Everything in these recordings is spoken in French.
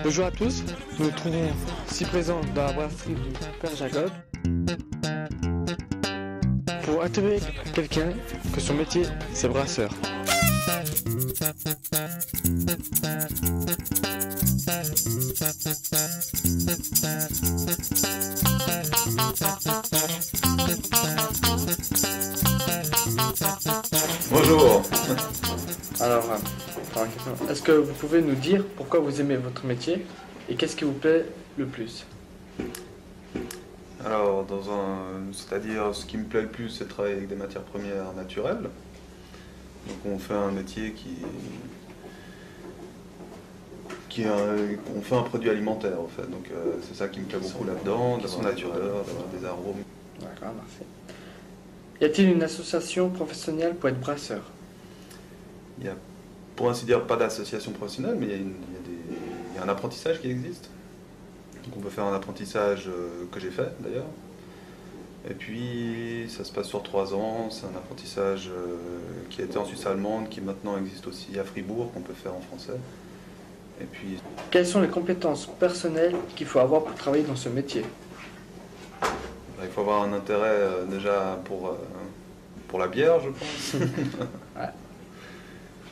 Bonjour à tous, nous nous trouvons ici présents dans la brasserie du Père Jacob pour interviewer quelqu'un que son métier c'est brasseur. Bonjour. Alors, est-ce que vous pouvez nous dire pourquoi vous aimez votre métier et qu'est-ce qui vous plaît le plus? Alors, c'est-à-dire ce qui me plaît le plus, c'est de travailler avec des matières premières naturelles. Donc on fait un métier on fait un produit alimentaire en fait. Donc c'est ça qui me plaît beaucoup là-dedans, d'avoir naturel, d'avoir des arômes. D'accord, merci. Y a-t-il une association professionnelle pour être brasseur? Il y a, pour ainsi dire, pas d'association professionnelle, mais il y a un apprentissage qui existe. Donc on peut faire un apprentissage que j'ai fait d'ailleurs. Et puis ça se passe sur 3 ans, c'est un apprentissage qui a été en Suisse allemande, qui maintenant existe aussi à Fribourg, qu'on peut faire en français. Et puis... Quelles sont les compétences personnelles qu'il faut avoir pour travailler dans ce métier? Il faut avoir un intérêt déjà pour la bière, je pense. Ouais.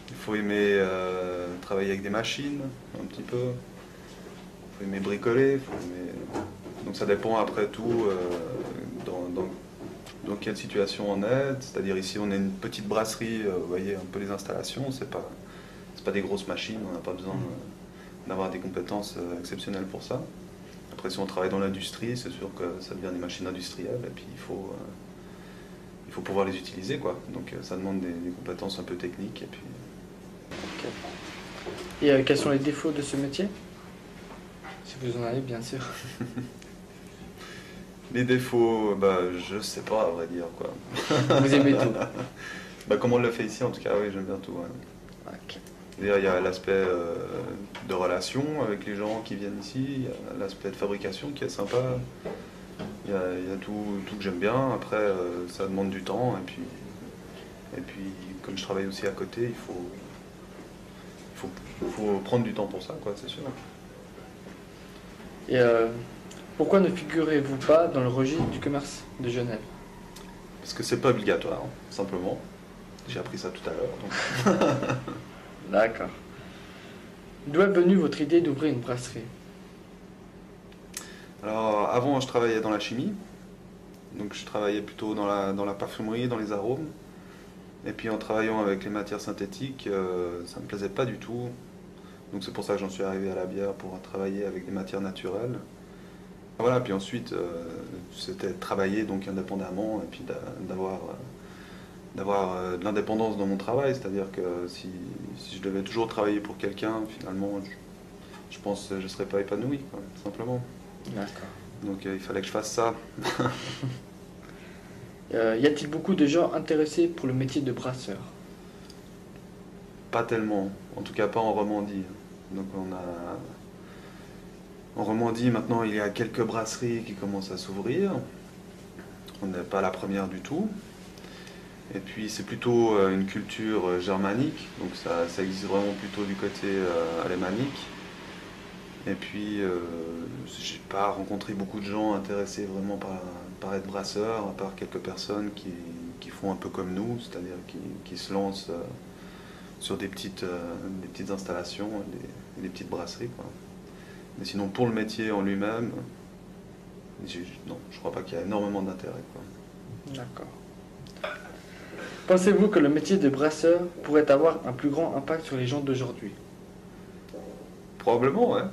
Il faut aimer travailler avec des machines, un petit peu. Il faut aimer bricoler. Donc ça dépend après tout dans quelle situation on est. C'est-à-dire ici on est une petite brasserie, vous voyez un peu les installations, c'est pas des grosses machines, on n'a pas besoin d'avoir des compétences exceptionnelles pour ça. Après si on travaille dans l'industrie, c'est sûr que ça devient des machines industrielles et puis il faut pouvoir les utiliser quoi. Donc ça demande des compétences un peu techniques et puis... Okay. Et quels sont les défauts de ce métier? Si vous en avez, bien sûr. Les défauts, je sais pas à vrai dire quoi. Vous aimez tout? Comme on le fait ici en tout cas, oui j'aime bien tout. Ouais. Okay. Il y a l'aspect de relation avec les gens qui viennent ici, il y a l'aspect de fabrication qui est sympa, il y a tout que j'aime bien. Après ça demande du temps et puis comme je travaille aussi à côté, il faut prendre du temps pour ça quoi, c'est sûr. Et pourquoi ne figurez-vous pas dans le registre du commerce de Genève? Parce que c'est pas obligatoire, simplement. J'ai appris ça tout à l'heure. Donc... D'accord. D'où est venue votre idée d'ouvrir une brasserie? Alors avant je travaillais dans la chimie, donc je travaillais plutôt dans la parfumerie, dans les arômes. Et puis en travaillant avec les matières synthétiques, ça me plaisait pas du tout. Donc c'est pour ça que j'en suis arrivé à la bière, pour travailler avec des matières naturelles. Voilà, puis ensuite c'était de travailler donc indépendamment et puis d'avoir de l'indépendance dans mon travail, c'est-à-dire que si je devais toujours travailler pour quelqu'un, finalement je pense que je ne serais pas épanoui, quoi, tout simplement. D'accord. Donc il fallait que je fasse ça. Y a-t-il beaucoup de gens intéressés pour le métier de brasseur? Pas tellement, en tout cas pas en Romandie. Donc en Romandie maintenant il y a quelques brasseries qui commencent à s'ouvrir. On n'est pas la première du tout. Et puis c'est plutôt une culture germanique, donc ça existe vraiment plutôt du côté alémanique. Et puis j'ai pas rencontré beaucoup de gens intéressés vraiment par être brasseur, à part quelques personnes qui font un peu comme nous, c'est-à-dire qui se lancent sur des petites installations, des petites brasseries, quoi. Mais sinon pour le métier en lui-même, non, je crois pas qu'il y a énormément d'intérêt, quoi. D'accord. Pensez-vous que le métier de brasseur pourrait avoir un plus grand impact sur les gens d'aujourd'hui? Probablement, ouais.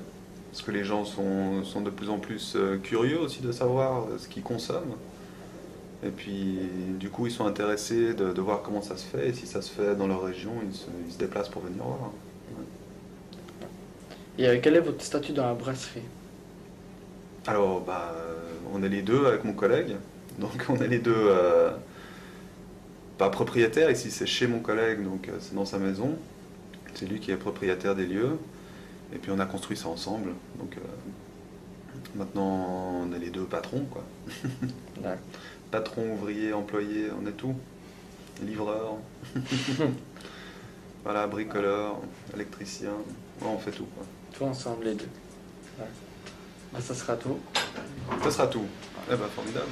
Parce que les gens sont de plus en plus curieux aussi de savoir ce qu'ils consomment. Et puis, du coup, ils sont intéressés de voir comment ça se fait. Et si ça se fait dans leur région, ils se déplacent pour venir voir. Ouais. Et quel est votre statut dans la brasserie? Alors, on est les deux avec mon collègue. Donc, on est les deux... pas propriétaire, ici c'est chez mon collègue, donc c'est dans sa maison. C'est lui qui est propriétaire des lieux. Et puis on a construit ça ensemble. Donc maintenant on est les deux patrons, quoi. Patron, ouvrier, employé, on est tout. Livreur. Voilà, bricoleur, électricien. Ouais, on fait tout, quoi. Tout ensemble les deux. Bah, ça sera tout. Ça sera tout. Eh ben, formidable.